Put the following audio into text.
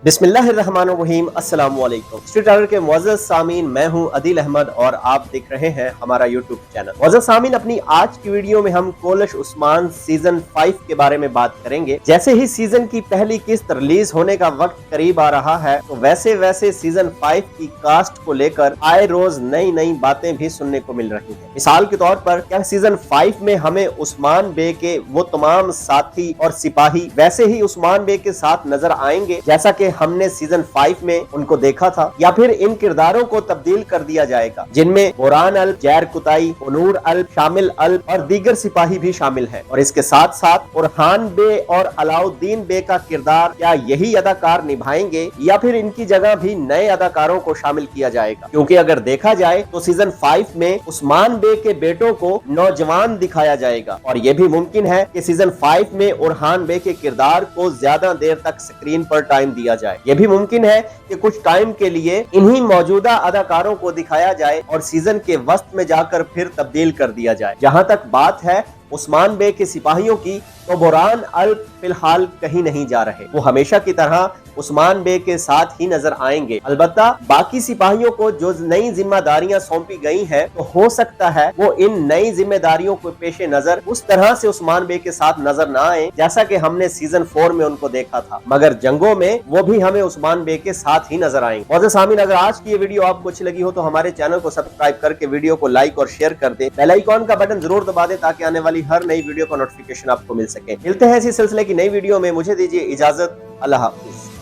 बिस्मिल्लाहिर्रहमानिर्रहीम अस्सलाम वालेकुम। स्ट्रीट आर्ट के मुअज़्ज़ज़ सामीन, मैं हूं अदील अहमद और आप देख रहे हैं हमारा यूट्यूब चैनल। मुअज़्ज़ज़ सामीन, अपनी आज की वीडियो में हम कोलश उस्मान सीजन 5 के बारे में बात करेंगे। जैसे ही सीजन की पहली किस्त रिलीज होने का वक्त करीब आ रहा है, तो वैसे वैसे सीजन 5 की कास्ट को लेकर आए रोज नई नई बातें भी सुनने को मिल रही हैं। मिसाल के तौर पर क्या सीजन 5 में हमें उस्मान बे के वो तमाम साथी और सिपाही वैसे ही उस्मान बे के साथ नजर आएंगे जैसा कि हमने सीजन 5 में उनको देखा था, या फिर इन किरदारों को तब्दील कर दिया जाएगा जिनमें बोरान अल्प, जैर कुताई, नूर अल्प, शामिल अल्प और दीगर सिपाही भी शामिल हैं। और इसके साथ साथ बुरहान बे और अलाउद्दीन बे का किरदार क्या यही अदाकार निभाएंगे या फिर इनकी जगह भी नए अदाकारों को शामिल किया जाएगा? क्योंकि अगर देखा जाए तो सीजन 5 में उस्मान बे के बेटों को नौजवान दिखाया जाएगा और यह भी मुमकिन है कि सीजन 5 में बुरहान बे के किरदार को ज्यादा देर तक स्क्रीन पर टाइम दिया जाए। यह भी मुमकिन है कि कुछ टाइम के लिए इन्हीं मौजूदा अदाकारों को दिखाया जाए और सीजन के वस्त में जाकर फिर तब्दील कर दिया जाए। जहां तक बात है उस्मान बे के सिपाहियों की, तो बोरान अल्प फिलहाल कहीं नहीं जा रहे। वो हमेशा की तरह उस्मान बे के साथ ही नजर आएंगे। अलबत्ता बाकी सिपाहियों को जो नई जिम्मेदारियां सौंपी गई हैं, तो हो सकता है वो इन नई जिम्मेदारियों को पेशे नजर उस तरह से उस्मान बे के साथ नजर ना आए जैसा कि हमने सीजन 4 में उनको देखा था, मगर जंगों में वो भी हमें उस्मान बे के साथ ही नजर आएंगे। मुअज़्ज़ज़ सामीन, अगर आज की ये वीडियो आपको अच्छी लगी हो तो हमारे चैनल को सब्सक्राइब करके वीडियो को लाइक और शेयर कर दे। बेल आइकॉन का बटन जरूर दबा दे ताकि आने वाली हर नई वीडियो का नोटिफिकेशन आपको मिल सके। मिलते हैं इसी सिलसिले की नई वीडियो में, मुझे दीजिए इजाजत। अल्लाह हाफिज।